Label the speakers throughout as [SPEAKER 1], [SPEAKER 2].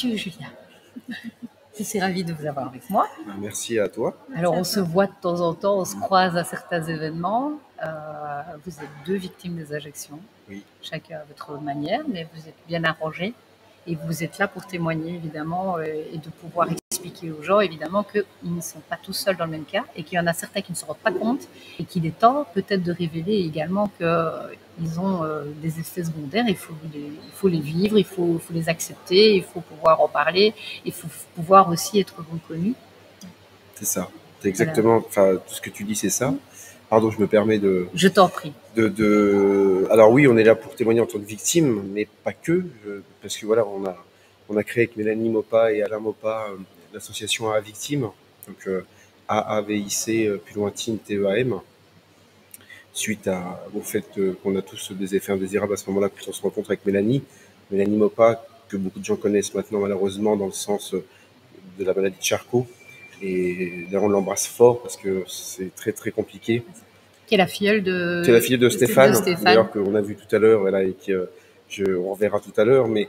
[SPEAKER 1] Monsieur Julien, je suis ravie de vous avoir avec moi.
[SPEAKER 2] Merci à toi.
[SPEAKER 1] Alors, on se voit de temps en temps, on se croise à certains événements. Vous êtes deux victimes des injections,
[SPEAKER 2] Oui.
[SPEAKER 1] chacun à votre manière, mais vous êtes bien arrangés. Et vous êtes là pour témoigner, évidemment, et de pouvoir expliquer aux gens, évidemment, qu'ils ne sont pas tous seuls dans le même cas et qu'il y en a certains qui ne se rendent pas compte et qu'il est temps peut-être de révéler également qu'ils ont des effets secondaires. Il faut les vivre, il faut les accepter, il faut pouvoir en parler, il faut pouvoir aussi être reconnu.
[SPEAKER 2] C'est ça. C'est exactement, enfin, tout ce que tu dis, c'est ça. Pardon, je me permets de...
[SPEAKER 1] Je t'en prie.
[SPEAKER 2] Alors oui, on est là pour témoigner en tant que victime, mais pas que, parce que voilà, on a créé avec Mélanie Maupas et Alain Maupas l'association AA Victimes, donc AAVIC, plus loin Team TEAM, suite au fait qu'on a tous des effets indésirables à ce moment-là, puis on se rencontre avec Mélanie Maupas, que beaucoup de gens connaissent maintenant malheureusement dans le sens de la maladie de Charcot. Et là, on l'embrasse fort parce que c'est très très compliqué.
[SPEAKER 1] Qui est la filleule de...
[SPEAKER 2] C'est la filleule de Stéphane, d'ailleurs, qu'on a vu tout à l'heure, voilà, et on verra tout à l'heure. Mais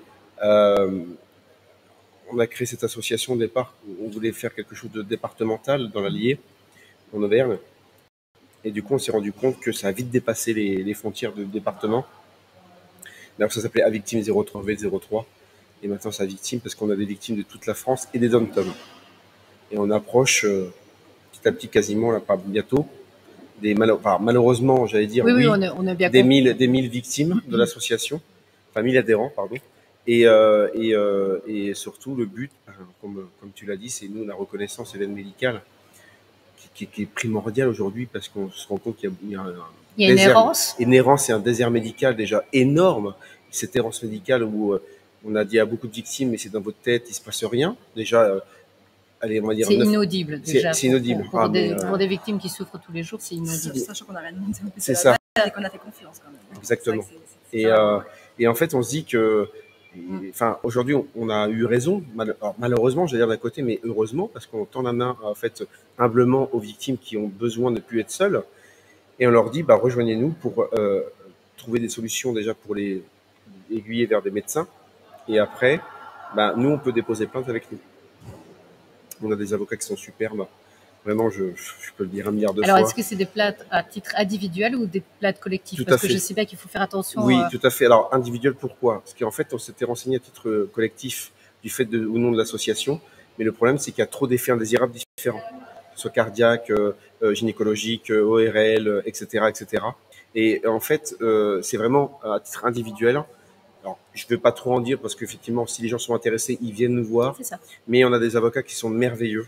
[SPEAKER 2] on a créé cette association au départ. On voulait faire quelque chose de départemental dans l'Allier, en Auvergne. Et du coup, on s'est rendu compte que ça a vite dépassé les frontières de département. D'ailleurs, ça s'appelait A-Victime 03 V03. Et maintenant, c'est A-Victime parce qu'on a des victimes de toute la France et des dom-tom. Et on approche petit à petit, quasiment, là, par bientôt, malheureusement, j'allais dire,
[SPEAKER 1] oui, on est bien
[SPEAKER 2] des 1000 victimes de l'association, enfin 1000 adhérents, pardon. Et surtout, le but, comme tu l'as dit, c'est nous, la reconnaissance et l'aide médicale, qui est primordiale aujourd'hui, parce qu'on se rend compte qu'il y a
[SPEAKER 1] une errance.
[SPEAKER 2] Une errance et un désert médical déjà énorme. Cette errance médicale où on a dit à beaucoup de victimes, mais c'est dans votre tête, il se passe rien. Déjà, allez, on va dire.
[SPEAKER 1] C'est inaudible déjà.
[SPEAKER 2] C'est inaudible.
[SPEAKER 1] Pour des victimes qui souffrent tous les jours, c'est inaudible.
[SPEAKER 3] Sachant qu'on a rien demandé.
[SPEAKER 2] C'est ça.
[SPEAKER 3] Et qu'on a fait confiance quand même.
[SPEAKER 2] Exactement. Et en fait, on se dit que, enfin, aujourd'hui, on a eu raison. Malheureusement, j'allais dire d'un côté, mais heureusement, parce qu'on tend la main, en fait, humblement aux victimes qui ont besoin de ne plus être seules. Et on leur dit, bah, rejoignez-nous pour trouver des solutions déjà pour les aiguiller vers des médecins. Et après, bah, nous, on peut déposer plainte avec nous. On a des avocats qui sont superbes. Vraiment, je peux le dire 1 milliard de fois.
[SPEAKER 1] Alors, est-ce que c'est des plaintes à titre individuel ou des plaintes collectives? Parce que je sais bien qu'il faut faire attention.
[SPEAKER 2] Oui, tout à fait. Alors, individuel, pourquoi? Parce qu'en fait, on s'était renseigné à titre collectif du fait ou non de l'association. Mais le problème, c'est qu'il y a trop d'effets indésirables différents, que ce soit cardiaque, gynécologique, ORL, etc., etc. Et en fait, c'est vraiment à titre individuel. Alors, je ne vais pas trop en dire parce qu'effectivement, si les gens sont intéressés, ils viennent nous voir.
[SPEAKER 1] C'est ça.
[SPEAKER 2] Mais on a des avocats qui sont merveilleux,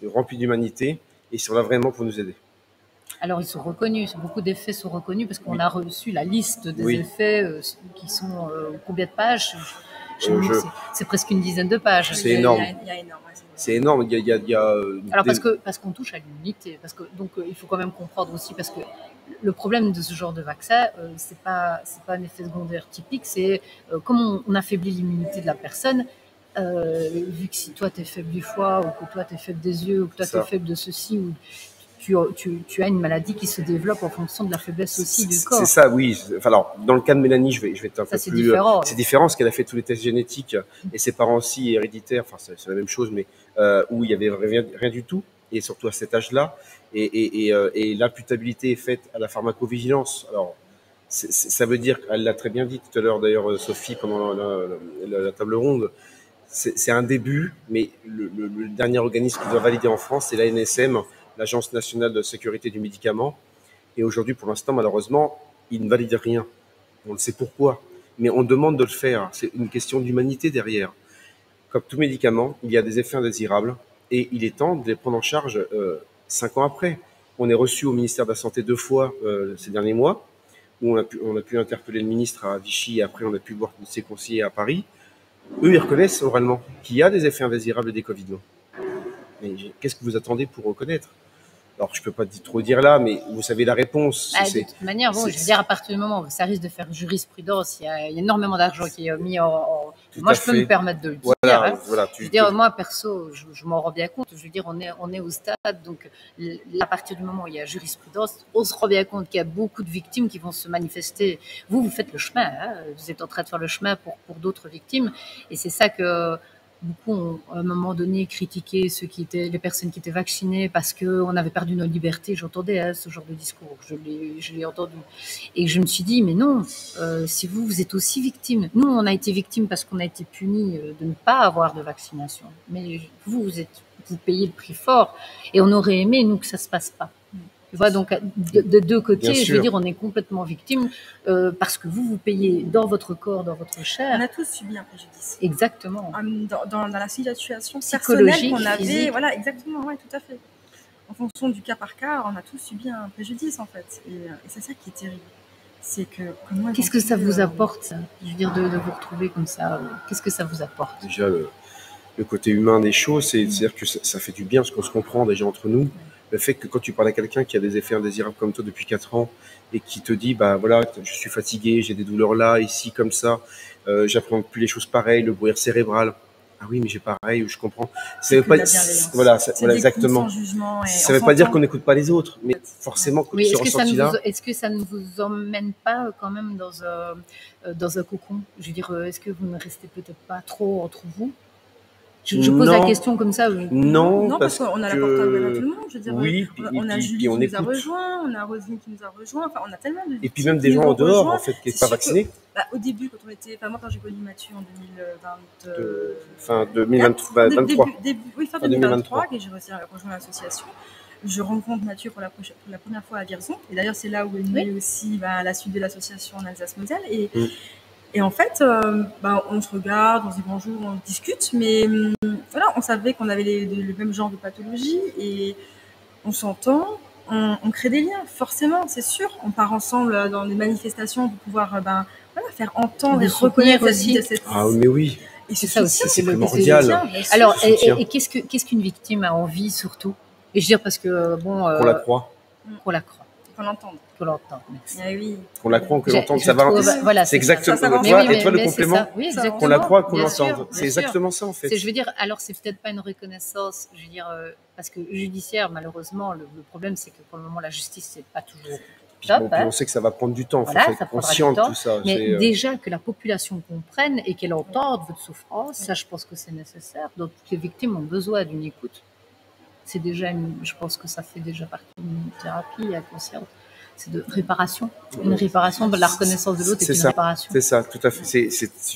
[SPEAKER 2] remplis d'humanité, et ils sont là vraiment pour nous aider.
[SPEAKER 1] Alors, ils sont reconnus, beaucoup d'effets sont reconnus parce qu'on a reçu la liste des effets qui sont combien de pages? C'est presque une dizaine de pages.
[SPEAKER 2] C'est énorme.
[SPEAKER 3] Il y a énorme.
[SPEAKER 2] C'est énorme.
[SPEAKER 1] Alors parce qu'on touche à l'immunité, donc il faut quand même comprendre aussi, parce que le problème de ce genre de vaccin, c'est pas un effet secondaire typique, c'est comme on affaiblit l'immunité de la personne. Vu que si toi tu es faible du foie, ou que toi tu es faible des yeux, ou que toi tu es faible de ceci, ou tu as une maladie qui se développe en fonction de la faiblesse aussi du corps.
[SPEAKER 2] C'est ça, oui. Enfin, alors, dans le cas de Mélanie, je vais être un peu plus...
[SPEAKER 1] différent.
[SPEAKER 2] C'est différent parce qu'elle a fait tous les tests génétiques et ses parents aussi héréditaires. Enfin, c'est la même chose, mais où il y avait rien du tout, et surtout à cet âge-là. Et l'imputabilité est faite à la pharmacovigilance. Alors, ça veut dire, elle l'a très bien dit tout à l'heure d'ailleurs, Sophie, pendant la table ronde, c'est un début, mais le dernier organisme qui doit valider en France, c'est l'ANSM, l'Agence nationale de sécurité du médicament. Et aujourd'hui, pour l'instant, malheureusement, ils ne valident rien. On le sait pourquoi, mais on demande de le faire. C'est une question d'humanité derrière. Comme tout médicament, il y a des effets indésirables, et il est temps de les prendre en charge 5 ans après. On est reçu au ministère de la Santé 2 fois ces derniers mois, où on a pu interpeller le ministre à Vichy, et après on a pu voir ses conseillers à Paris. Eux, ils reconnaissent oralement qu'il y a des effets indésirables et des Covid. Mais qu'est-ce que vous attendez pour reconnaître? Alors, je peux pas trop dire là, mais vous savez la réponse.
[SPEAKER 1] De toute manière, bon, je veux dire, à partir du moment où ça risque de faire jurisprudence, il y a énormément d'argent qui est mis en... Moi, je peux me permettre de le dire. Je veux dire, moi, perso, je m'en rends bien compte. Je veux dire, on est au stade, donc à partir du moment où il y a jurisprudence, on se rend bien compte qu'il y a beaucoup de victimes qui vont se manifester. Vous faites le chemin, hein, vous êtes en train de faire le chemin pour d'autres victimes, et c'est ça que... beaucoup ont, à un moment donné, critiqué les personnes qui étaient vaccinées parce qu'on avait perdu nos libertés. J'entendais ce genre de discours, je l'ai entendu. Et je me suis dit, mais non, si vous êtes aussi victime. Nous, on a été victimes parce qu'on a été punis de ne pas avoir de vaccination. Mais vous payez le prix fort. Et on aurait aimé, nous, que ça se passe pas. Tu vois, donc de deux côtés, je veux dire, on est complètement victime parce que vous payez dans votre corps, dans votre chair.
[SPEAKER 3] On a tous subi un préjudice.
[SPEAKER 1] Exactement.
[SPEAKER 3] Dans la situation personnelle qu'on avait,
[SPEAKER 1] physique.
[SPEAKER 3] Voilà, exactement, ouais, tout à fait. En fonction du cas par cas, on a tous subi un préjudice en fait, et c'est ça qui est terrible. C'est que
[SPEAKER 1] qu'est-ce que ça vous apporte, ça, je veux dire, de vous retrouver comme ça, qu'est-ce que ça vous apporte?
[SPEAKER 2] Déjà, le côté humain des choses, c'est-à-dire que ça fait du bien, parce qu'on se comprend déjà entre nous. Le fait que quand tu parles à quelqu'un qui a des effets indésirables comme toi depuis 4 ans et qui te dit, bah voilà, je suis fatigué, j'ai des douleurs là, ici, comme ça, j'appréhende plus les choses pareilles, le brouillard cérébral. Ah oui, mais j'ai pareil, je comprends.
[SPEAKER 3] Ça veut pas, voilà,
[SPEAKER 2] exactement. Ça veut pas dire qu'on n'écoute pas les autres, mais forcément,
[SPEAKER 1] oui, ce ressenti-là. Est-ce que ça ne vous emmène pas quand même dans un cocon? Je veux dire, est-ce que vous ne restez peut-être pas trop entre vous? Je pose la question comme ça.
[SPEAKER 2] Non,
[SPEAKER 3] parce qu'on a la porte ouverte à tout le monde. Je veux dire,
[SPEAKER 2] oui,
[SPEAKER 3] on a Julie qui nous a rejoint, on a Roselyne qui nous a rejoint. Enfin, on a tellement de.
[SPEAKER 2] Et puis même des gens en dehors, en fait, qui ne sont pas vaccinés.
[SPEAKER 3] Au début, quand on était. Enfin, moi, quand j'ai connu Mathieu en 2020.
[SPEAKER 2] Fin 2023.
[SPEAKER 3] Oui, fin 2023, et j'ai rejoint l'association. Je rencontre Mathieu pour la première fois à Vierzon. Et d'ailleurs, c'est là où est née aussi la suite de l'association en Alsace-Moselle. Et en fait, on se regarde, on se dit bonjour, on discute, mais voilà, on savait qu'on avait le même genre de pathologie et on s'entend, on crée des liens, forcément, c'est sûr. On part ensemble dans des manifestations pour pouvoir faire entendre et reconnaître cette...
[SPEAKER 2] Ah, mais oui.
[SPEAKER 3] Et
[SPEAKER 1] c'est ça aussi,
[SPEAKER 2] c'est primordial.
[SPEAKER 1] Alors, et qu'est-ce qu'une victime a envie surtout? Et je veux dire, parce que bon.
[SPEAKER 2] Qu'on la croit.
[SPEAKER 1] Qu'on la croit.
[SPEAKER 3] Qu'on l'entende.
[SPEAKER 1] Qu'on l'entende, merci.
[SPEAKER 3] Ah oui.
[SPEAKER 2] Qu'on la croit, que l'entende, ça va.
[SPEAKER 1] Voilà,
[SPEAKER 2] c'est exactement ça. Et toi, le complément, qu'on la croit, qu'on l'entende. C'est exactement ça, en fait.
[SPEAKER 1] Je veux dire, alors, c'est peut-être pas une reconnaissance, je veux dire, parce que judiciaire, malheureusement, le problème, c'est que pour le moment, la justice, c'est pas toujours.
[SPEAKER 2] Top, on sait que ça va prendre du temps, il faut être conscient de tout ça.
[SPEAKER 1] Mais déjà que la population comprenne et qu'elle entende votre souffrance, ça, je pense que c'est nécessaire. Donc, les victimes ont besoin d'une écoute. C'est déjà, je pense que ça fait déjà partie d'une thérapie inconsciente. C'est de réparation. Une réparation de la reconnaissance de l'autre et une réparation.
[SPEAKER 2] C'est ça, tout à fait.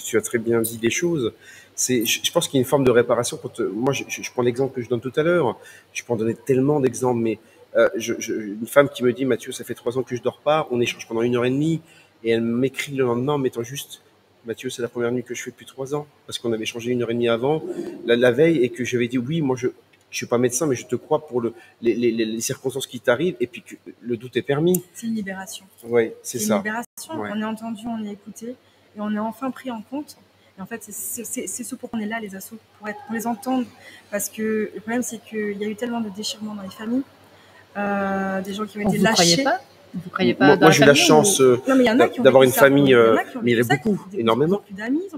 [SPEAKER 2] Tu as très bien dit les choses. Je pense qu'il y a une forme de réparation. Moi, je prends l'exemple que je donne tout à l'heure. Je peux en donner tellement d'exemples, mais une femme qui me dit, Mathieu, ça fait 3 ans que je dors pas, on échange pendant 1h30, et elle m'écrit le lendemain en mettant juste, Mathieu, c'est la première nuit que je fais depuis 3 ans, parce qu'on avait échangé 1h30 avant, la veille, et que j'avais dit, oui, moi, je suis pas médecin, mais je te crois pour les circonstances qui t'arrivent, et puis que le doute est permis.
[SPEAKER 3] C'est une libération.
[SPEAKER 2] Oui, c'est ça.
[SPEAKER 3] C'est une libération. Ouais. On est entendu, on est écouté, et on est enfin pris en compte. Et en fait, c'est ce pourquoi on est là, les assos, pour les entendre. Parce que le problème, c'est qu'il y a eu tellement de déchirements dans les familles, des gens qui ont été lâchés.
[SPEAKER 1] Vous croyez pas?
[SPEAKER 2] Moi, j'ai eu la chance d'avoir une famille, mais il y en a beaucoup, énormément.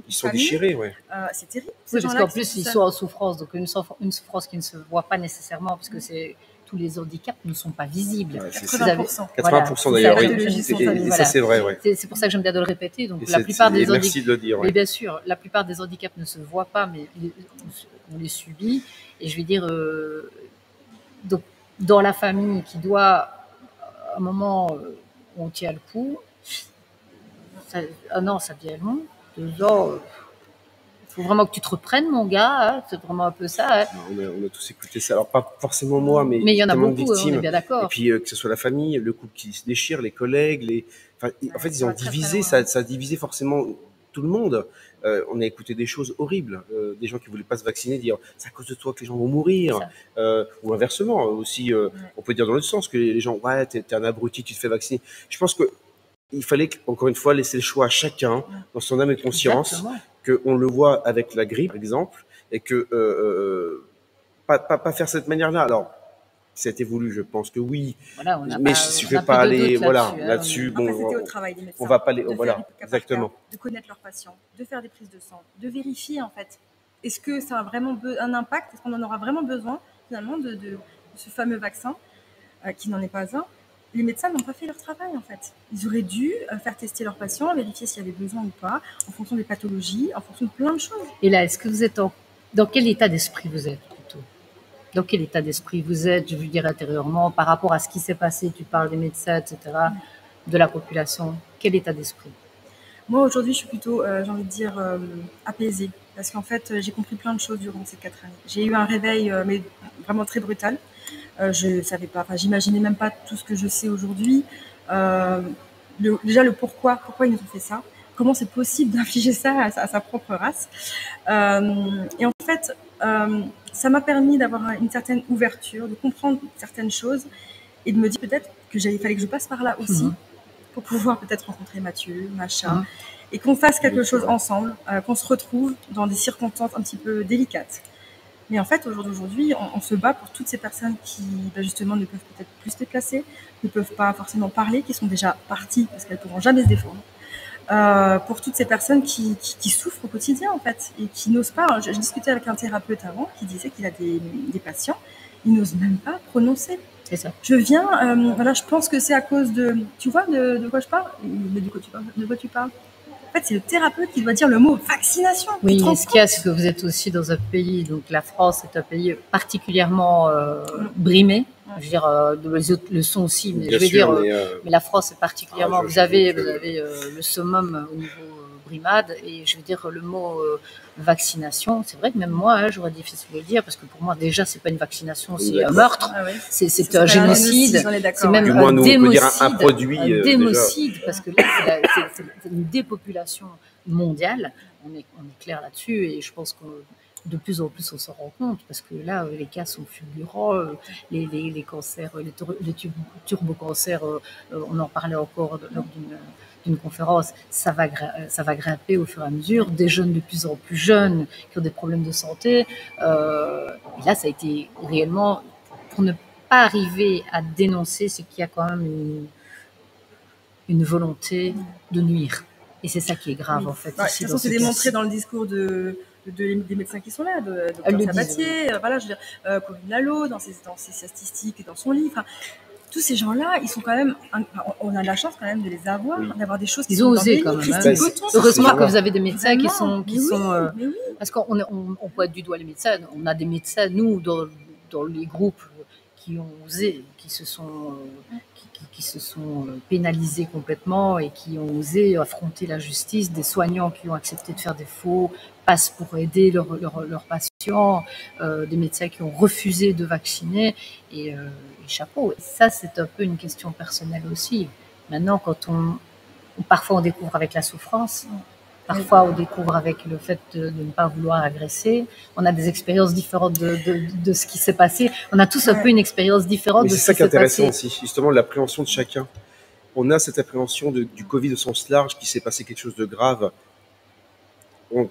[SPEAKER 2] Ils sont déchirés, ouais.
[SPEAKER 3] C'est terrible.
[SPEAKER 1] Oui, parce qu'en plus, ils sont en souffrance, donc une souffrance qui ne se voit pas nécessairement, parce que tous les handicaps ne sont pas visibles.
[SPEAKER 3] Ouais, 80%.
[SPEAKER 2] 80% d'ailleurs, oui. Et ça, c'est vrai, ouais.
[SPEAKER 1] C'est pour ça que j'aime bien de le répéter. Donc, la plupart des handicaps.
[SPEAKER 2] Merci de le dire.
[SPEAKER 1] Mais bien sûr, la plupart des handicaps ne se voient pas, mais on les subit. Et je vais dire, donc, dans la famille qui doit, à un moment, on tient le coup, 1 an, ça devient long. 2 ans, il faut vraiment que tu te reprennes, mon gars. Hein, c'est vraiment un peu ça. Hein.
[SPEAKER 2] On a tous écouté ça. Alors, pas forcément moi, mais
[SPEAKER 1] il y en a beaucoup,
[SPEAKER 2] victimes.
[SPEAKER 1] On est bien d'accord.
[SPEAKER 2] Et puis, que ce soit la famille, le couple qui se déchire, les collègues, en fait, ils ont divisé, ça a divisé forcément tout le monde. On a écouté des choses horribles, des gens qui voulaient pas se vacciner, dire c'est à cause de toi que les gens vont mourir, ou inversement aussi. On peut dire dans l'autre sens que les gens, ouais, t'es un abruti, tu te fais vacciner. Je pense que il fallait encore une fois laisser le choix à chacun dans son âme et conscience, qu'on le voit avec la grippe, par exemple, et que pas faire cette manière-là. Alors, ça a été voulu, je pense que oui,
[SPEAKER 1] voilà,
[SPEAKER 2] mais je vais pas aller là-dessus.
[SPEAKER 3] Bon, c'était au travail des médecins.
[SPEAKER 2] On va pas aller, voilà, exactement.
[SPEAKER 3] De connaître leurs patients, de faire des prises de sang, de vérifier en fait. Est-ce que ça a vraiment un impact? Est-ce qu'on en aura vraiment besoin finalement de ce fameux vaccin qui n'en est pas un? Les médecins n'ont pas fait leur travail en fait. Ils auraient dû faire tester leurs patients, vérifier s'il y avait besoin ou pas, en fonction des pathologies, en fonction de plein de choses.
[SPEAKER 1] Et là, est-ce que vous êtes Dans quel état d'esprit vous êtes plutôt? Dans quel état d'esprit vous êtes, je veux dire intérieurement, par rapport à ce qui s'est passé? Tu parles des médecins, etc., de la population. Quel état d'esprit?
[SPEAKER 3] Moi, aujourd'hui, je suis plutôt, j'ai envie de dire, apaisée. Parce qu'en fait, j'ai compris plein de choses durant ces 4 années. J'ai eu un réveil, mais vraiment très brutal. Je savais pas, enfin, j'imaginais même pas tout ce que je sais aujourd'hui. Déjà, le pourquoi ils nous ont fait ça. Comment c'est possible d'infliger ça à sa propre race. Et en fait, ça m'a permis d'avoir une certaine ouverture, de comprendre certaines choses et de me dire peut-être que fallait que je passe par là aussi pour pouvoir peut-être rencontrer Mathieu, Macha, et qu'on fasse quelque chose ensemble, qu'on se retrouve dans des circonstances un petit peu délicates. Mais en fait, au jour d'aujourd'hui, on se bat pour toutes ces personnes qui, justement, ne peuvent peut-être plus se déplacer, ne peuvent pas forcément parler, qui sont déjà parties parce qu'elles ne pourront jamais se défendre. Pour toutes ces personnes qui souffrent au quotidien, en fait, et qui n'osent pas. Je discutais avec un thérapeute avant qui disait qu'il a des patients, il n'ose même pas prononcer.
[SPEAKER 1] C'est ça.
[SPEAKER 3] Je viens, voilà, je pense que c'est à cause de, tu vois, de quoi je parle? De quoi tu parles? En fait, c'est le thérapeute qui doit dire le mot vaccination.
[SPEAKER 1] Oui, et ce qu'il y a, c'est que vous êtes aussi dans un pays, donc la France est un pays particulièrement brimé. Je veux dire, les autres le sont aussi, mais
[SPEAKER 2] bien
[SPEAKER 1] je veux
[SPEAKER 2] sûr,
[SPEAKER 1] dire, mais la France est particulièrement. Vous avez le summum au niveau brimade, et je veux dire le mot vaccination. C'est vrai que même moi, j'aurais difficile de le dire parce que pour moi déjà, c'est pas une vaccination, c'est un meurtre, c'est un génocide, c'est même un démocide, un produit, démocide, parce que là, c'est une dépopulation mondiale. On est clair là-dessus, et je pense que de plus en plus on s'en rend compte, parce que là les cas sont fulgurants, les cancers, les turbocancers, on en parlait encore lors d'une conférence, ça va grimper au fur et à mesure, des jeunes de plus en plus jeunes qui ont des problèmes de santé, et là ça a été réellement, pour ne pas arriver à dénoncer, c'est qu'il y a quand même une volonté de nuire. Et c'est ça qui est grave, en fait.
[SPEAKER 3] De toute façon, c'est démontré dans le discours des médecins qui sont là, de Dr Sabatier, voilà, je veux dire, Corinne Lalo, dans ses statistiques et dans son livre. Tous ces gens-là, ils sont quand même, on a la chance quand même de les avoir, d'avoir des choses qui sont osé quand même.
[SPEAKER 1] Heureusement que vous avez des médecins qui sont parce qu'on pointe du doigt les médecins. On a des médecins, nous, dans les groupes qui ont osé, qui se sont pénalisés complètement et qui ont osé affronter la justice, des soignants qui ont accepté de faire des faux passes pour aider leurs patients, des médecins qui ont refusé de vacciner, et chapeau. Et ça, c'est un peu une question personnelle aussi. Maintenant, quand parfois on découvre avec la souffrance, parfois on découvre avec le fait de ne pas vouloir agresser. On a des expériences différentes de ce qui s'est passé. On a tous un peu une expérience différente de ce qui s'est passé.
[SPEAKER 2] C'est ça qui est intéressant aussi, justement, l'appréhension de chacun. On a cette appréhension du Covid au sens large, qu'il s'est passé quelque chose de grave.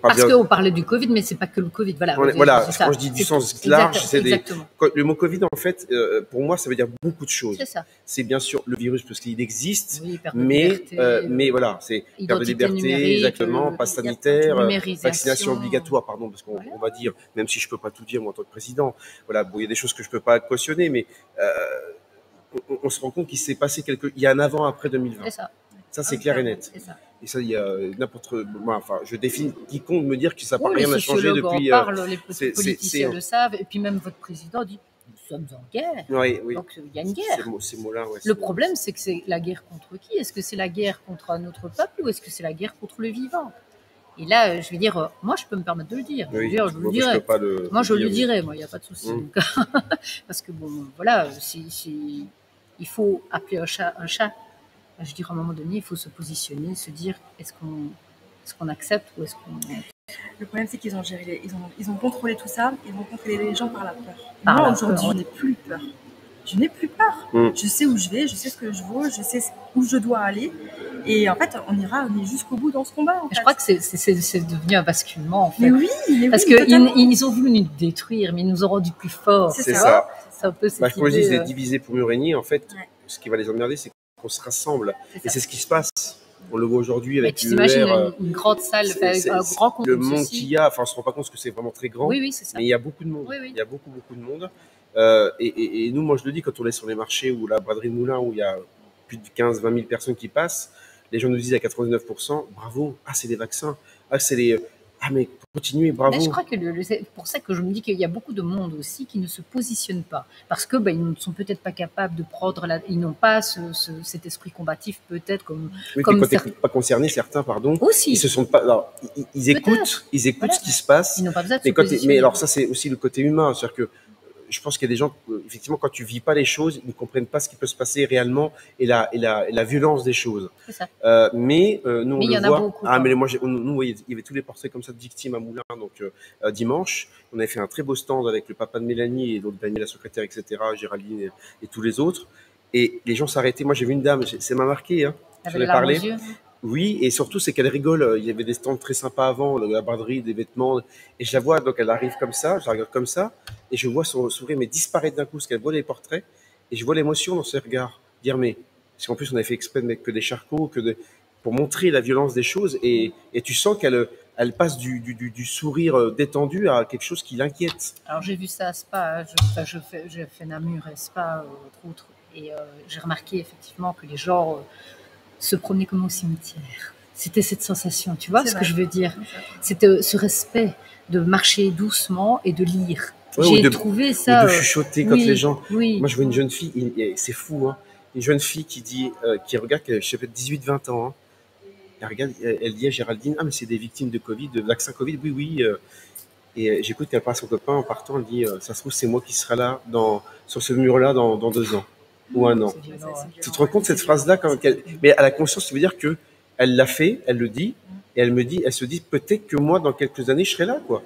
[SPEAKER 1] Parce qu'on parlait du Covid, mais c'est pas que le Covid.
[SPEAKER 2] Voilà, quand je dis du sens large, le mot Covid, en fait, pour moi, ça veut dire beaucoup de choses.
[SPEAKER 1] C'est ça.
[SPEAKER 2] C'est bien sûr le virus parce qu'il existe, mais voilà, c'est perte de liberté, exactement, passe sanitaire, vaccination obligatoire, pardon, parce qu'on va dire, même si je peux pas tout dire moi en tant que président, voilà, bon, il y a des choses que je peux pas cautionner, mais on se rend compte qu'il s'est passé il y a un avant-après 2020.
[SPEAKER 1] C'est ça.
[SPEAKER 2] Ça, c'est clair et net. Et ça, il y a enfin, je défie quiconque me dire que ça n'a rien à changer depuis.
[SPEAKER 1] Les politiciens le savent, et puis même votre président dit nous sommes en guerre. Donc il y a une guerre.
[SPEAKER 2] Ces mots-là,
[SPEAKER 1] le problème, c'est que c'est la guerre contre qui? Est-ce que c'est la guerre contre un autre peuple, ou est-ce que c'est la guerre contre le vivant? Et là, je vais dire, moi, je peux me permettre de le dire. Je le dirais. Moi, je le dirais. Moi, il n'y a pas de souci. Parce que bon, voilà, il faut appeler un chat un chat. Je dirais, à un moment donné, il faut se positionner, se dire, est-ce qu'on accepte ou est-ce qu'on...
[SPEAKER 3] Le problème, c'est qu'ils ont géré, ils ont contrôlé tout ça, ils ont contrôlé les gens par la peur. Moi, aujourd'hui, je n'ai plus peur. Je n'ai plus peur. Je sais où je vais, je sais ce que je vaux, je sais où je dois aller. Et en fait, on ira jusqu'au bout dans ce combat.
[SPEAKER 1] Je crois que c'est devenu un basculement, en fait.
[SPEAKER 3] Mais oui,
[SPEAKER 1] parce qu'ils ont voulu nous détruire, mais ils nous ont rendus plus forts.
[SPEAKER 2] C'est ça.
[SPEAKER 1] C'est un peu cette
[SPEAKER 2] idée. Quand je dis c'est diviser pour mieux régner, en fait, ce qui va les emmerder, c'est qu'on se rassemble. Et c'est ce qui se passe. On le voit aujourd'hui avec
[SPEAKER 1] l'UR. Une grande salle, un grand compte.
[SPEAKER 2] Le monde qu'il y a, enfin, on se rend pas compte que c'est vraiment très grand.
[SPEAKER 1] Oui, c'est ça.
[SPEAKER 2] Mais il y a beaucoup de monde. Il y a beaucoup de monde. Et nous, moi, je le dis, quand on est sur les marchés ou la braderie de Moulins, où il y a plus de 15-20 000 personnes qui passent, les gens nous disent à 99%, bravo, c'est les vaccins, Ah, mais continuez, bravo.
[SPEAKER 1] Mais je crois que c'est pour ça que je me dis qu'il y a beaucoup de monde aussi qui ne se positionnent pas. Parce que ils ne sont peut-être pas capables de prendre ils n'ont pas cet esprit combatif, peut-être comme.
[SPEAKER 2] Oui,
[SPEAKER 1] comme
[SPEAKER 2] puis quand t'es pas concerné, certains, pardon.
[SPEAKER 1] Aussi.
[SPEAKER 2] Ils se sont pas. Alors, ils écoutent
[SPEAKER 1] Voilà.
[SPEAKER 2] ce qui se passe.
[SPEAKER 1] Ils n'ont pas besoin de
[SPEAKER 2] mais
[SPEAKER 1] se positionner.
[SPEAKER 2] mais alors, ça, c'est aussi le côté humain. C'est-à-dire que je pense qu'il y a des gens, effectivement, quand tu vis pas les choses, ils ne comprennent pas ce qui peut se passer réellement et la violence des choses.
[SPEAKER 1] C'est ça.
[SPEAKER 2] Mais nous, on
[SPEAKER 1] il y
[SPEAKER 2] le
[SPEAKER 1] en a
[SPEAKER 2] voit.
[SPEAKER 1] beaucoup,
[SPEAKER 2] Ah, mais moi, nous, il y avait tous les portraits comme ça de victimes à Moulins. Donc, dimanche, on avait fait un très beau stand avec le papa de Mélanie et l'autre Daniel, la secrétaire, etc., Géraldine et tous les autres. Et les gens s'arrêtaient. Moi, j'ai vu une dame, ça m'a marqué, hein.
[SPEAKER 1] Avec les larmes aux yeux.
[SPEAKER 2] Oui, et surtout, c'est qu'elle rigole. Il y avait des stands très sympas avant, de la braderie, des vêtements. Et je la vois, donc elle arrive comme ça, je la regarde comme ça, et je vois son sourire mais disparaître d'un coup, parce qu'elle voit les portraits, et je vois l'émotion dans ses regards. Dire, mais, parce qu'en plus, on avait fait exprès de mettre que des charcots, pour montrer la violence des choses, et tu sens elle passe du sourire détendu à quelque chose qui l'inquiète.
[SPEAKER 1] Alors, j'ai vu ça à Spa, je fais Namur et Spa, entre autres, et j'ai remarqué effectivement que les gens se promenaient comme au cimetière. C'était cette sensation, tu vois ce que je veux dire? C'était ce respect de marcher doucement et de lire.
[SPEAKER 2] Ouais,
[SPEAKER 1] j'ai trouvé ça.
[SPEAKER 2] Ou de chuchoter quand les gens.
[SPEAKER 1] Oui.
[SPEAKER 2] Moi, je vois une jeune fille, c'est fou, hein. Une jeune fille qui dit, qui regarde, je sais pas, 18-20 ans, hein. Elle regarde, elle dit à Géraldine, ah, mais c'est des victimes de Covid, de vaccin Covid, oui, oui. Et j'écoute qu'elle parle à son copain en partant, elle dit, ça se trouve, c'est moi qui serai là, sur ce mur-là dans 2 ans. Ou 1 an. Tu te rends compte cette phrase-là mais elle a conscience, ça veut dire que elle l'a fait, elle le dit, et elle se dit peut-être que moi dans quelques années je serai là, quoi.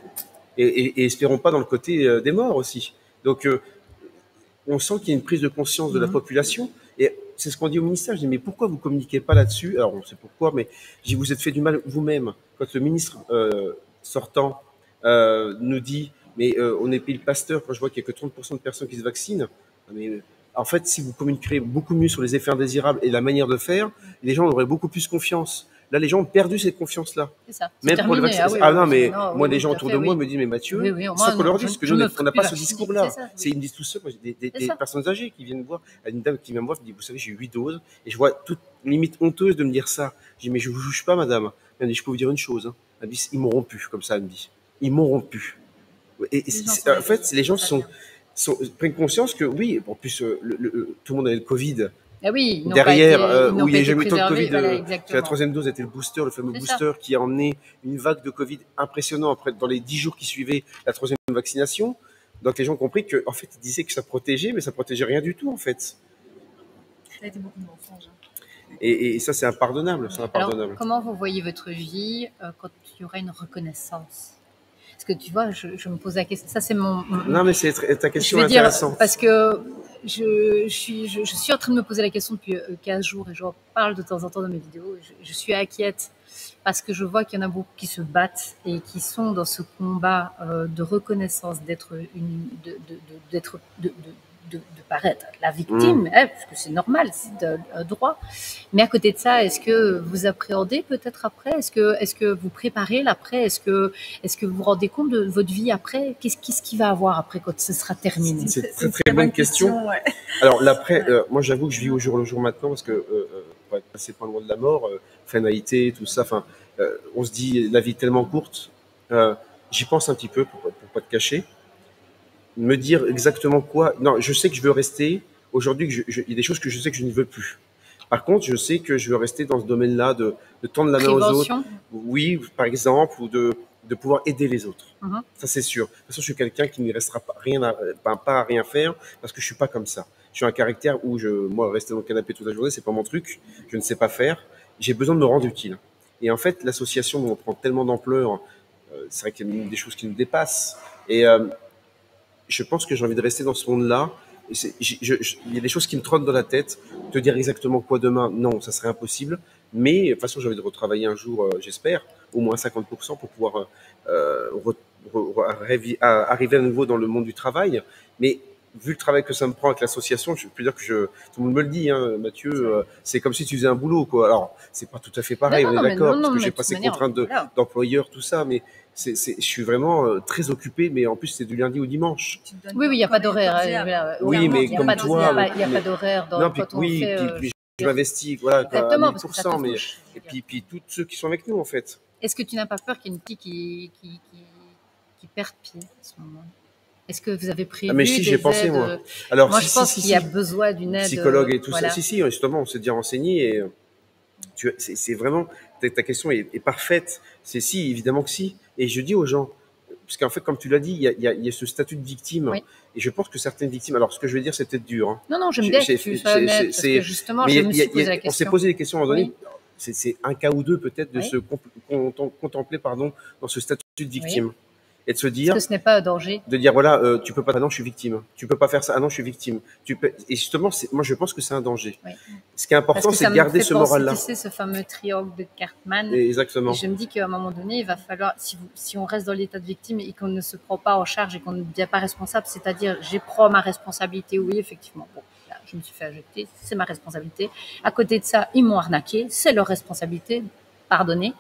[SPEAKER 2] Et espérons pas dans le côté des morts aussi. Donc on sent qu'il y a une prise de conscience de la population, et c'est ce qu'on dit au ministère. Je dis, mais pourquoi vous communiquez pas là-dessus? Alors on sait pourquoi, mais je dis, vous êtes fait du mal vous-même. Quand le ministre sortant nous dit, mais on est pile Pasteur, quand je vois qu'il y a que 30% de personnes qui se vaccinent, mais en fait, si vous communiquerez beaucoup mieux sur les effets indésirables et la manière de faire, les gens auraient beaucoup plus confiance. Là, les gens ont perdu cette confiance-là.
[SPEAKER 1] C'est ça.
[SPEAKER 2] Même pour le vaccin. Non, mais moi, les gens autour de moi me disent, mais Mathieu,
[SPEAKER 1] sans
[SPEAKER 2] qu'on leur dise, parce que nous, on n'a pas ce discours-là. Ils me disent tout ça. Des personnes âgées qui viennent me voir. Une dame qui vient me voir, me dit, vous savez, j'ai eu 8 doses, et je vois toute limite honteuse de me dire ça. Je dis, mais je vous juge pas, madame. Elle me dit, je peux vous dire une chose, hein. Elle me dit, ils m'ont rompu, comme ça, elle me dit. Ils m'ont rompu. Et en fait, les gens prennent conscience que oui, en plus, tout le monde avait le Covid.
[SPEAKER 1] Ah oui,
[SPEAKER 2] derrière, où il n'y a jamais eu tant de Covid.
[SPEAKER 1] Voilà,
[SPEAKER 2] la troisième dose était le booster, le fameux booster qui a emmené une vague de Covid impressionnante après, dans les 10 jours qui suivaient la troisième vaccination. Donc les gens ont compris que, en fait, ils disaient que ça protégeait, mais ça protégeait rien du tout, en fait.
[SPEAKER 3] Ça a été beaucoup de mensonges.
[SPEAKER 2] Et ça, c'est impardonnable.
[SPEAKER 1] Alors, comment vous voyez votre vie quand il y aura une reconnaissance? Parce que tu vois, je me pose la question. Ça, c'est mon.
[SPEAKER 2] Non, mais c'est ta question intéressante.
[SPEAKER 1] Parce que je suis en train de me poser la question depuis 15 jours et j'en parle de temps en temps dans mes vidéos. Je suis inquiète parce que je vois qu'il y en a beaucoup qui se battent et qui sont dans ce combat de reconnaissance, de paraître la victime, parce que c'est normal, c'est un droit. Mais à côté de ça, est-ce que vous appréhendez peut-être après? Est-ce que vous préparez l'après? Est-ce que vous vous rendez compte de votre vie après? Qu'est-ce qu'il va avoir après quand ce sera terminé?
[SPEAKER 2] C'est une très bonne question. Ouais. Alors l'après, moi j'avoue que je vis au jour le jour maintenant parce que pour être passé pas loin de la mort, finalité, tout ça. Enfin, on se dit la vie est tellement courte. J'y pense un petit peu pour pas te cacher. Me dire exactement quoi. Non, je sais que je veux rester. Aujourd'hui, il y a des choses que je sais que je ne veux plus. Par contre, je sais que je veux rester dans ce domaine-là de tendre la main aux autres. Oui, par exemple, ou de pouvoir aider les autres. Ça, c'est sûr. De toute façon, je suis quelqu'un qui ne restera pas à rien faire parce que je suis pas comme ça. Je suis un caractère où moi, rester dans le canapé toute la journée, c'est pas mon truc. Je ne sais pas faire. J'ai besoin de me rendre utile. Et en fait, l'association dont on prend tellement d'ampleur, c'est vrai qu'il y a des choses qui nous dépassent. Et je pense que j'ai envie de rester dans ce monde-là. Il y a des choses qui me trottent dans la tête. Te dire exactement quoi demain, non, ça serait impossible. Mais de toute façon, j'ai envie de retravailler un jour, j'espère, au moins 50% pour pouvoir arriver à nouveau dans le monde du travail. Mais vu le travail que ça me prend avec l'association, je peux dire que tout le monde me le dit, hein, Mathieu, c'est comme si tu faisais un boulot, quoi. Alors, c'est pas tout à fait pareil, on est d'accord, parce que j'ai pas ces contraintes d'employeur, tout ça, mais je suis vraiment très occupé, mais en plus, c'est du lundi au dimanche.
[SPEAKER 1] Oui, il n'y a pas d'horaire.
[SPEAKER 2] Oui, mais comme toi.
[SPEAKER 1] Il n'y a pas d'horaire quand on fait...
[SPEAKER 2] Puis je m'investis, voilà,
[SPEAKER 1] exactement,
[SPEAKER 2] à 1000%, et puis tous ceux qui sont avec nous, en fait.
[SPEAKER 1] Est-ce que tu n'as pas peur qu'il y ait une petite qui perde pied à ce moment? Est-ce que vous avez prévu
[SPEAKER 2] mais si,
[SPEAKER 1] des
[SPEAKER 2] j'ai pensé,
[SPEAKER 1] aides?
[SPEAKER 2] moi. Alors,
[SPEAKER 1] Moi, je pense qu'il y a besoin d'une aide.
[SPEAKER 2] Psychologue et tout
[SPEAKER 1] voilà.
[SPEAKER 2] ça. Si, justement, on s'est déjà renseigné et c'est vraiment, ta question est parfaite. C'est si, évidemment que si. Et je dis aux gens, parce qu'en fait, comme tu l'as dit, il y a ce statut de victime.
[SPEAKER 1] Oui.
[SPEAKER 2] Et je pense que certaines victimes, alors ce que je vais dire, c'est peut-être dur. Hein.
[SPEAKER 1] Non, j'aime bien que tu sois honnête, parce que justement, je me suis posé la question.
[SPEAKER 2] On s'est posé des questions à un moment donné.
[SPEAKER 1] Oui.
[SPEAKER 2] C'est un cas ou deux peut-être de
[SPEAKER 1] Oui.
[SPEAKER 2] se contempler dans ce statut de victime.
[SPEAKER 1] Oui.
[SPEAKER 2] Et de se dire,
[SPEAKER 1] parce que ce n'est pas un danger.
[SPEAKER 2] De dire voilà, tu peux pas, ah non, je suis victime. Tu peux pas faire ça, ah non, je suis victime. Et justement, moi, je pense que c'est un danger.
[SPEAKER 1] Oui.
[SPEAKER 2] Ce qui est important, c'est de garder ce moral-là.
[SPEAKER 1] Tu sais, ce fameux triangle de Cartman.
[SPEAKER 2] Exactement.
[SPEAKER 1] Et je me dis qu'à un moment donné, il va falloir, si on reste dans l'état de victime et qu'on ne se prend pas en charge et qu'on ne devient pas responsable, c'est-à-dire, j'ai prends ma responsabilité, oui, effectivement. Bon, là, je me suis fait injecter, c'est ma responsabilité. À côté de ça, ils m'ont arnaqué, c'est leur responsabilité. Pardonner.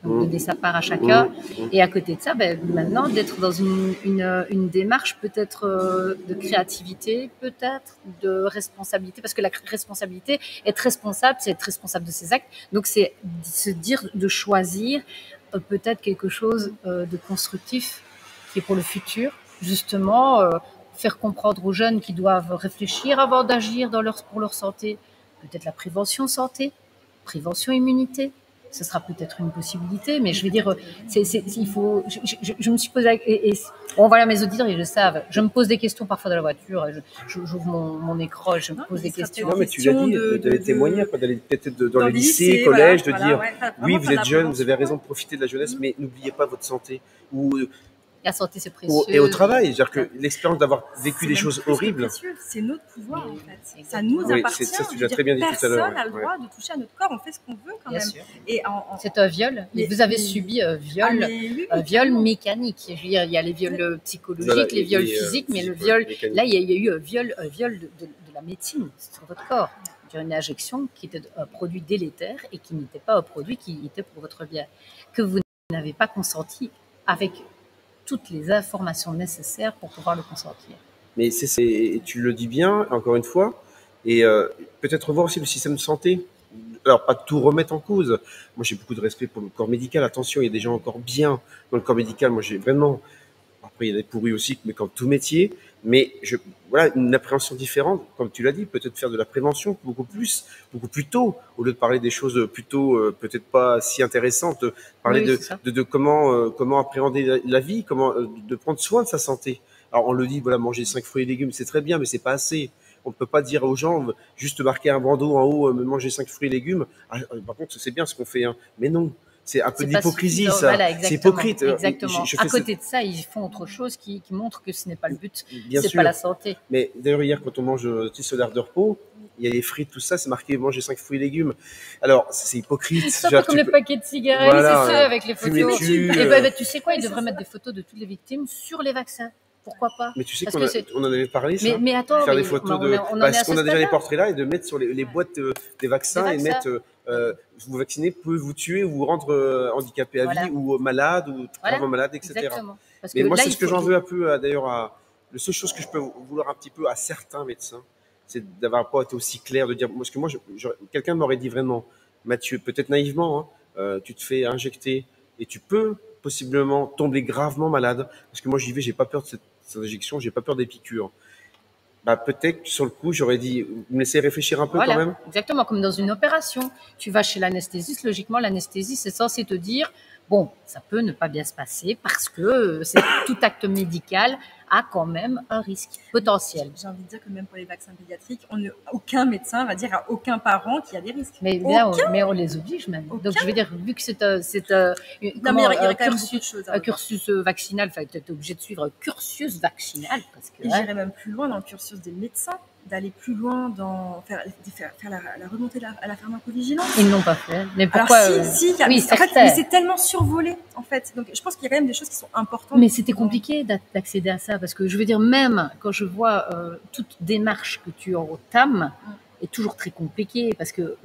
[SPEAKER 1] Donc, donner sa part à chacun. Et à côté de ça, maintenant, d'être dans une démarche peut-être de créativité, peut-être de responsabilité, parce que la responsabilité, être responsable, c'est être responsable de ses actes. Donc, c'est se dire, de choisir peut-être quelque chose de constructif qui est pour le futur, justement, faire comprendre aux jeunes qu'ils doivent réfléchir avant d'agir pour leur santé. Peut-être la prévention santé, prévention immunité. Ce sera peut-être une possibilité, mais je vais dire, il faut. Je me suis posé, bon voilà, mes auditeurs ils le savent. Je me pose des questions parfois dans la voiture. J'ouvre mon écran, je me pose des questions.
[SPEAKER 2] Non, mais tu l'as dit, d'aller témoigner, d'aller peut-être dans les lycées, collèges, de dire, oui, vous êtes jeune, vous avez raison de profiter de la jeunesse, mais n'oubliez pas votre santé.
[SPEAKER 1] La santé, c'est précieux.
[SPEAKER 2] Et au travail, c'est-à-dire que l'expérience d'avoir vécu des choses horribles.
[SPEAKER 3] C'est notre pouvoir, en fait. Ça nous appartient.
[SPEAKER 2] Ça, tu l'as très bien dit tout à l'heure.
[SPEAKER 3] Personne n'a le droit de toucher à notre corps. On fait ce qu'on veut, quand même.
[SPEAKER 1] C'est un viol. Vous avez subi un viol mécanique. Je veux dire, il y a les viols psychologiques, les viols physiques, mais le viol. Là, il y a eu un viol de la médecine sur votre corps. Une injection qui était un produit délétère et qui n'était pas un produit qui était pour votre bien. Que vous n'avez pas consenti avec toutes les informations nécessaires pour pouvoir le consentir. Mais
[SPEAKER 2] tu le dis bien, encore une fois, et peut-être revoir aussi le système de santé. Alors, pas tout remettre en cause. Moi, j'ai beaucoup de respect pour le corps médical. Attention, il y a des gens encore bien dans le corps médical. Moi, j'ai vraiment... Après, il y a des pourris aussi, mais comme tout métier. Mais voilà, une appréhension différente, comme tu l'as dit, peut-être faire de la prévention beaucoup plus tôt, au lieu de parler des choses plutôt peut-être pas si intéressantes, parler de comment appréhender la vie, comment de prendre soin de sa santé. Alors on le dit, voilà, manger 5 fruits et légumes, c'est très bien, mais c'est pas assez. On ne peut pas dire aux gens juste marquer un bandeau en haut, manger 5 fruits et légumes. Par contre, c'est bien ce qu'on fait, hein. Mais non. C'est un peu d'hypocrisie, ça.
[SPEAKER 1] Voilà,
[SPEAKER 2] c'est hypocrite.
[SPEAKER 1] Exactement. À côté de ça, ils font autre chose qui montre que ce n'est pas le but. C'est pas la santé.
[SPEAKER 2] Mais d'ailleurs, hier, quand on mange sur l'heure de repos, il y a les frites, tout ça, c'est marqué manger 5 fruits et légumes. Alors, c'est hypocrite.
[SPEAKER 1] C'est un peu comme les paquets de cigarettes, voilà, c'est ça, avec les photos. Et tu sais quoi, ils devraient mettre des photos de toutes les victimes sur les vaccins. Pourquoi pas?
[SPEAKER 2] Mais tu sais qu'on en avait parlé, ça.
[SPEAKER 1] Mais attends,
[SPEAKER 2] faire des photos parce qu'on a déjà les portraits là et de mettre sur les boîtes des vaccins et mettre vous vaccinez peut vous tuer ou vous rendre handicapé à vie ou malade ou gravement malade, etc.
[SPEAKER 1] Exactement.
[SPEAKER 2] Mais moi, c'est ce que j'en veux un peu d'ailleurs la seule chose que je peux vouloir un petit peu à certains médecins, c'est d'avoir pas été aussi clair, de dire, parce que moi, quelqu'un m'aurait dit vraiment, Mathieu, peut-être naïvement, hein, tu te fais injecter et tu peux possiblement tomber gravement malade, parce que moi j'y vais, j'ai pas peur de cette injection, j'ai pas peur des piqûres. Peut-être sur le coup, j'aurais dit, vous me laissez réfléchir un peu quand même.
[SPEAKER 1] Exactement, comme dans une opération. Tu vas chez l'anesthésiste, logiquement, l'anesthésie, c'est censé te dire, bon, ça peut ne pas bien se passer parce que tout acte médical a quand même un risque potentiel.
[SPEAKER 3] J'ai envie de dire que même pour les vaccins pédiatriques, aucun médecin va dire à aucun parent qu'il y a des risques.
[SPEAKER 1] Mais on les oblige même. Donc je veux dire, vu que c'est un cursus vaccinal, tu es obligé de suivre un cursus vaccinal.
[SPEAKER 3] Et j'irais même plus loin dans le cursus des médecins, d'aller plus loin dans faire la remontée à la pharmacovigilance.
[SPEAKER 1] Ils n'ont pas fait. Mais pourquoi?
[SPEAKER 3] Alors mais c'est tellement survolé en fait. Donc je pense qu'il y a quand même des choses qui sont importantes.
[SPEAKER 1] Mais c'était compliqué d'accéder à ça parce que je veux dire, même quand je vois toute démarche que tu entames est toujours très compliquée parce que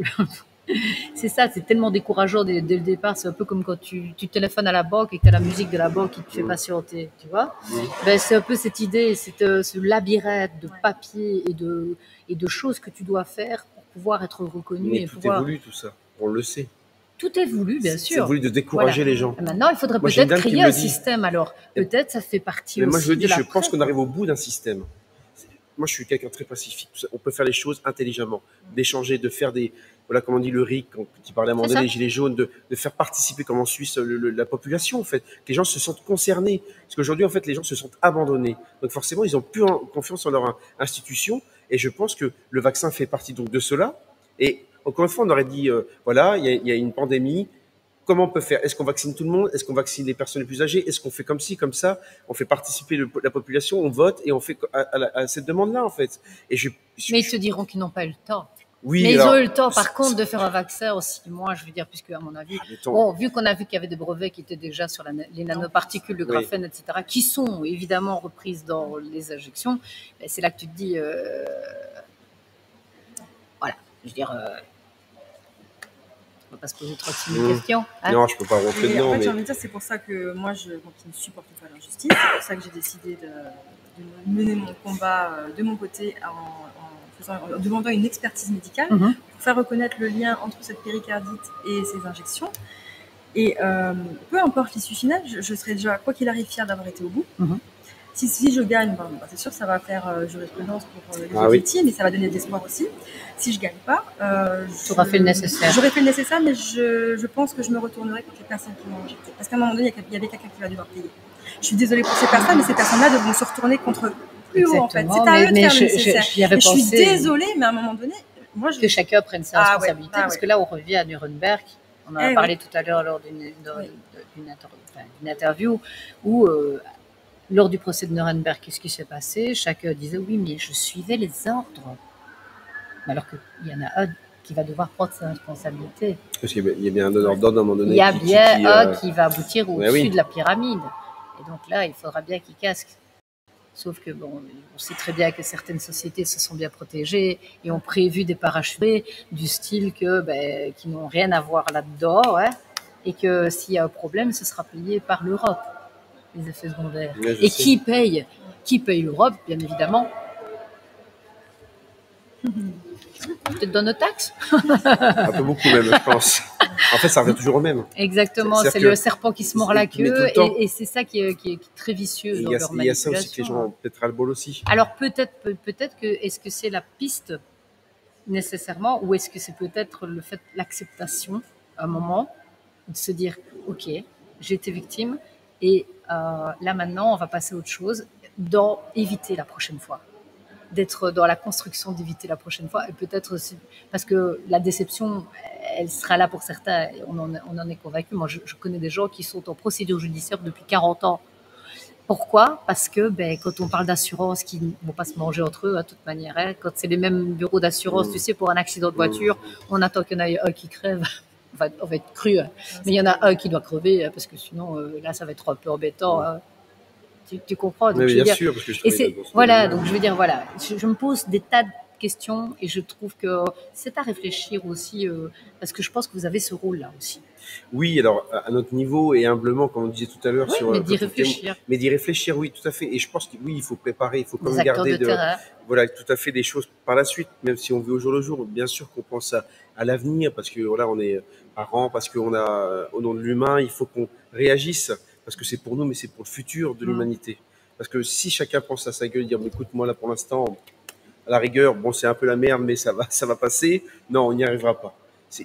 [SPEAKER 1] c'est ça, c'est tellement décourageant dès le départ. C'est un peu comme quand tu téléphones à la banque et que tu as la musique de la banque qui te fait patienter, tu vois. C'est un peu cette idée, ce labyrinthe de papiers et de choses que tu dois faire pour pouvoir être reconnu.
[SPEAKER 2] Mais tout est voulu, tout ça. On le sait.
[SPEAKER 1] Tout est voulu, bien
[SPEAKER 2] C'est
[SPEAKER 1] sûr.
[SPEAKER 2] voulu de décourager les gens.
[SPEAKER 1] Maintenant, il faudrait
[SPEAKER 2] Moi, j'ai une
[SPEAKER 1] peut-être
[SPEAKER 2] dame qui
[SPEAKER 1] créer
[SPEAKER 2] me
[SPEAKER 1] un
[SPEAKER 2] dit-
[SPEAKER 1] système. Alors, peut-être ça fait partie
[SPEAKER 2] Mais
[SPEAKER 1] aussi
[SPEAKER 2] moi, je le dis,
[SPEAKER 1] de la
[SPEAKER 2] je pense
[SPEAKER 1] presse.
[SPEAKER 2] qu'on arrive au bout d'un système. Moi, je suis quelqu'un de très pacifique. On peut faire les choses intelligemment, d'échanger, de faire des, voilà, comme on dit, le RIC, qui parlait à un moment
[SPEAKER 1] C'est
[SPEAKER 2] donné,
[SPEAKER 1] ça.
[SPEAKER 2] les gilets jaunes, de faire participer, comme en Suisse, la population, en fait. Que les gens se sentent concernés. Parce qu'aujourd'hui, en fait, les gens se sentent abandonnés. Donc, forcément, ils ont plus confiance en leur institution. Et je pense que le vaccin fait partie donc de cela. Et encore une fois, on aurait dit, voilà, il y a une pandémie. Comment on peut faire? Est-ce qu'on vaccine tout le monde? Est-ce qu'on vaccine les personnes les plus âgées? Est-ce qu'on fait comme ci, comme ça? On fait participer la population, on vote et on fait à cette demande-là, en fait. Et
[SPEAKER 1] Mais ils te diront qu'ils n'ont pas eu le temps.
[SPEAKER 2] oui,
[SPEAKER 1] Mais
[SPEAKER 2] alors,
[SPEAKER 1] ils ont eu le temps, par contre, de faire un vaccin aussi. Moi, je veux dire, puisque à mon avis, bon, vu qu'on a vu qu'il y avait des brevets qui étaient déjà sur les nanoparticules, le graphène, etc., qui sont évidemment reprises dans les injections, c'est là que tu te dis, voilà, je veux dire, on va pas se poser 36 000 questions. Hein.
[SPEAKER 2] Non, je peux pas rentrer dedans.
[SPEAKER 3] En fait,
[SPEAKER 2] mais...
[SPEAKER 3] j'ai envie de dire, c'est pour ça que moi, je ne supporte pas l'injustice. C'est pour ça que j'ai décidé de mener mon combat de mon côté en demandant une expertise médicale pour faire reconnaître le lien entre cette péricardite et ces injections. Et peu importe l'issue finale, je serai déjà, quoi qu'il arrive, fière d'avoir été au bout. Si je gagne, c'est sûr que ça va faire jurisprudence pour les autres victimes, mais ça va donner de l'espoir aussi. Si je ne gagne pas,
[SPEAKER 1] tu auras fait le nécessaire.
[SPEAKER 3] J'aurais fait le nécessaire, mais je pense que je me retournerai contre les personnes qui m'ont injecté. Parce qu'à un moment donné, il y avait quelqu'un qui va devoir payer. Je suis désolée pour ces personnes, mais ces personnes-là devront se retourner contre eux. Plus haut, en fait. C'est à eux de faire le nécessaire. Je suis désolée, mais à un moment donné, moi,
[SPEAKER 1] que chacun prenne sa responsabilité, parce que là, on revient à Nuremberg. On en a parlé tout à l'heure lors d'une interview où, lors du procès de Nuremberg, qu'est-ce qui s'est passé? Chacun disait oui, mais je suivais les ordres. Alors qu'il y en a un qui va devoir prendre ses responsabilités.
[SPEAKER 2] Parce qu'il y a bien un donneur d'ordre à un moment donné.
[SPEAKER 1] Il y a bien un qui va aboutir au-dessus de la pyramide. Et donc là, il faudra bien qu'il casque. Sauf que, bon, on sait très bien que certaines sociétés se sont bien protégées et ont prévu des parachutés du style qui n'ont rien à voir là-dedans, hein, et que s'il y a un problème, ce sera payé par l'Europe, les effets secondaires. Et qui paye? Qui paye l'Europe, bien évidemment? Peut-être dans nos taxes.
[SPEAKER 2] Un peu beaucoup même, je pense. En fait, ça revient toujours au même.
[SPEAKER 1] Exactement, c'est le serpent qui se mord la queue, et c'est ça qui est très vicieux dans leur manipulation.
[SPEAKER 2] Il y a ça aussi que les gens ont peut-être ras-le-bol aussi.
[SPEAKER 1] Alors peut-être que, est-ce que c'est la piste nécessairement, ou est-ce que c'est peut-être le fait, l'acceptation, à un moment, de se dire, ok, j'ai été victime, et là maintenant, on va passer à autre chose, dans éviter la prochaine fois. D'être dans la construction, d'éviter la prochaine fois, et peut-être aussi, parce que la déception, elle sera là pour certains, on en est convaincu. Moi, je connais des gens qui sont en procédure judiciaire depuis 40 ans. Pourquoi? Parce que quand on parle d'assurance, qui ne vont pas se manger entre eux, de toute manière, hein, quand c'est les mêmes bureaux d'assurance, tu sais, pour un accident de voiture, on attend qu'il y en ait un qui crève. On va être cru, hein. Mais il y en a un qui doit crever, parce que sinon, là, ça va être un peu embêtant. Hein. Tu comprends? Donc,
[SPEAKER 2] bien sûr, parce que
[SPEAKER 1] voilà, donc je veux dire, voilà, je me pose des tas de questions et je trouve que c'est à réfléchir aussi, parce que je pense que vous avez ce rôle-là aussi.
[SPEAKER 2] Oui, alors à notre niveau et humblement, comme on disait tout à l'heure,
[SPEAKER 1] mais d'y réfléchir.
[SPEAKER 2] Mais d'y réfléchir, oui, tout à fait. Et je pense qu'il faut préparer, il faut quand même garder
[SPEAKER 1] voilà,
[SPEAKER 2] tout à fait des choses par la suite, même si on vit au jour le jour. Bien sûr qu'on pense à l'avenir, parce que voilà, on est parents, parce qu'on a, au nom de l'humain, il faut qu'on réagisse. Parce que c'est pour nous, mais c'est pour le futur de l'humanité. Parce que si chacun pense à sa gueule, dire, écoute, moi là pour l'instant, à la rigueur, bon, c'est un peu la merde, mais ça va passer. Non, on n'y arrivera pas.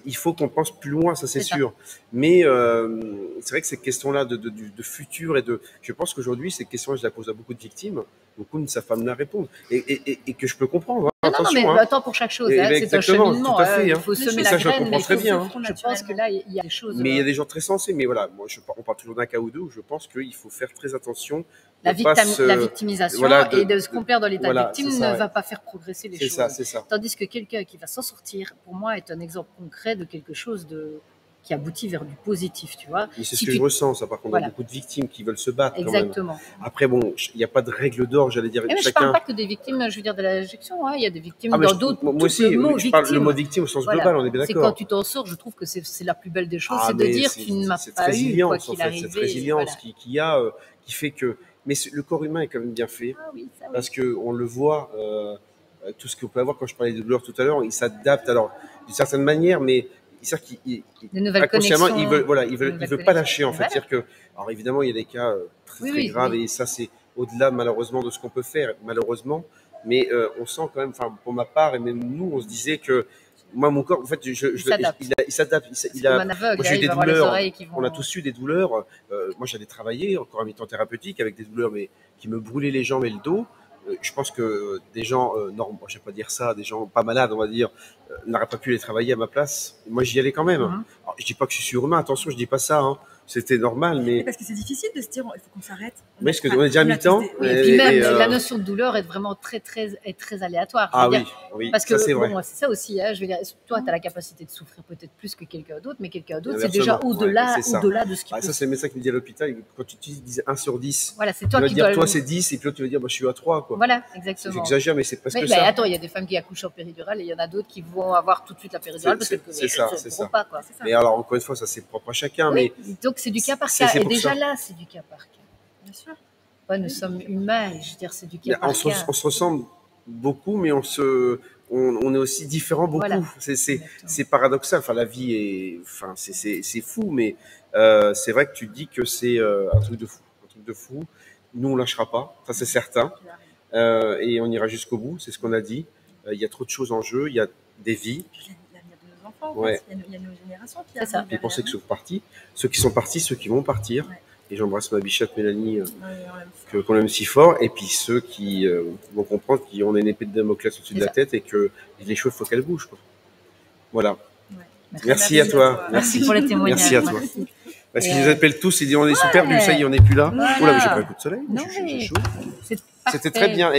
[SPEAKER 2] Il faut qu'on pense plus loin, ça c'est sûr. Mais c'est vrai que ces questions-là de futur je pense qu'aujourd'hui, ces questions-là, je la pose à beaucoup de victimes. Beaucoup ne savent pas me la répondre. Et que je peux comprendre. Hein,
[SPEAKER 1] non, mais attends, pour chaque chose, hein, c'est un cheminement.
[SPEAKER 2] Tout à fait,
[SPEAKER 1] il faut semer la graine.
[SPEAKER 2] Je comprends très bien.
[SPEAKER 1] Je pense que là, il y a des choses.
[SPEAKER 2] Mais il y a des gens très sensés. Mais voilà, moi, on parle toujours d'un cas ou deux où je pense qu'il faut faire très attention.
[SPEAKER 1] La victimisation et de ce qu'on perd dans l'état de victime ne va pas faire progresser les choses.
[SPEAKER 2] C'est ça.
[SPEAKER 1] Tandis que quelqu'un qui va s'en sortir, pour moi, est un exemple concret de quelque chose qui aboutit vers du positif, tu vois.
[SPEAKER 2] C'est ce que je ressens, ça. Par contre, il y a beaucoup de victimes qui veulent se battre.
[SPEAKER 1] Exactement.
[SPEAKER 2] Quand même. Après, bon, il n'y a pas de règle d'or, j'allais dire.
[SPEAKER 1] Mais je ne parle pas que des victimes, je veux dire, de l'injection. Hein. Il y a des victimes dans d'autres.
[SPEAKER 2] Moi aussi, je parle le mot victime au sens global, on est bien d'accord.
[SPEAKER 1] C'est quand tu t'en sors, je trouve que c'est la plus belle des choses, c'est de dire tu ne m'as pas eu, quoi qu'il arrive.
[SPEAKER 2] Cette résilience qui fait que. Mais le corps humain est quand même bien fait, parce qu'on le voit, tout ce qu'on peut avoir, quand je parlais de douleur tout à l'heure, il s'adapte, alors d'une certaine manière, mais
[SPEAKER 1] de nouvelles
[SPEAKER 2] inconsciemment,
[SPEAKER 1] connexions.
[SPEAKER 2] il veut pas lâcher, en fait. C'est-à-dire que, alors évidemment, il y a des cas très graves, et ça, c'est au-delà, malheureusement, de ce qu'on peut faire, malheureusement. Mais on sent quand même, enfin, pour ma part, et même nous, on se disait que, moi, mon corps, en fait, il s'adapte. Moi, j'ai eu des douleurs. On a tous eu des douleurs. Moi, j'allais travailler, encore en mi-temps thérapeutique, avec des douleurs, mais qui me brûlaient les jambes et le dos. Je pense que des gens, non, je vais pas dire ça, des gens pas malades, on va dire, n'auraient pas pu les travailler à ma place. Moi, j'y allais quand même. Alors, je dis pas que je suis surhumain, attention, je dis pas ça. C'était normal, mais
[SPEAKER 3] parce que c'est difficile de se dire, il faut qu'on s'arrête.
[SPEAKER 2] Mais parce qu'on est déjà à mi-temps.
[SPEAKER 1] Et puis même, la notion de douleur est vraiment très aléatoire.
[SPEAKER 2] Oui,
[SPEAKER 1] parce que
[SPEAKER 2] ça, c'est vrai.
[SPEAKER 1] Bon, c'est ça aussi. Hein, je veux dire, toi, tu as la capacité de souffrir peut-être plus que quelqu'un d'autre, mais quelqu'un d'autre, c'est déjà au-delà de ce qui peut.
[SPEAKER 2] Ça, c'est le médecin qui me dit à l'hôpital, quand tu dis 1 sur 10,
[SPEAKER 1] voilà, c'est toi
[SPEAKER 2] tu vas
[SPEAKER 1] qui
[SPEAKER 2] dire,
[SPEAKER 1] dois
[SPEAKER 2] toi, c'est 10, et puis l'autre, tu vas dire, je suis à 3, quoi.
[SPEAKER 1] Voilà, exactement.
[SPEAKER 2] J'exagère, mais c'est presque ça.
[SPEAKER 1] Attends, il y a des femmes qui accouchent en péridurale, et il y en a d'autres qui vont avoir tout de suite la péridurale parce
[SPEAKER 2] c'est ça.
[SPEAKER 1] pas, quoi.
[SPEAKER 2] Mais alors, encore une fois, ça, c'est propre à chacun.
[SPEAKER 1] Oui,
[SPEAKER 2] mais
[SPEAKER 1] donc, c'est du cas par cas. Et déjà là, c'est du cas par cas.
[SPEAKER 3] Bien sûr.
[SPEAKER 1] Ouais, nous sommes humains, je veux dire, c'est du cas par cas.
[SPEAKER 2] On se ressemble beaucoup, mais on est aussi différents beaucoup. Voilà. C'est paradoxal. Enfin, la vie est, enfin, c'est fou, mais c'est vrai que tu dis que c'est un truc de fou. Nous, on lâchera pas, ça c'est certain, et on ira jusqu'au bout. C'est ce qu'on a dit. Il y a trop de choses en jeu. Il y a des vies.
[SPEAKER 3] L'avenir de nos enfants. Ouais. Il y a nos générations qui arrivent.
[SPEAKER 2] Et pour ceux qui sont partis, ceux qui vont partir. Ouais. Et j'embrasse ma bichette Mélanie, qu'on aime si fort. Et puis ceux qui vont comprendre qu'on a une épée de Damoclès au-dessus de la tête et que les choses, il faut qu'elles bougent, quoi. Voilà. Ouais. Merci à toi.
[SPEAKER 1] Merci pour les témoignages.
[SPEAKER 2] Merci à toi. Parce qu'ils nous appellent tous, ils disent ils sont perdus, ça y est, on n'est plus là. Voilà. Oh là, mais j'ai pas un coup de soleil.
[SPEAKER 1] Non,
[SPEAKER 2] j'ai chaud. C'était très bien.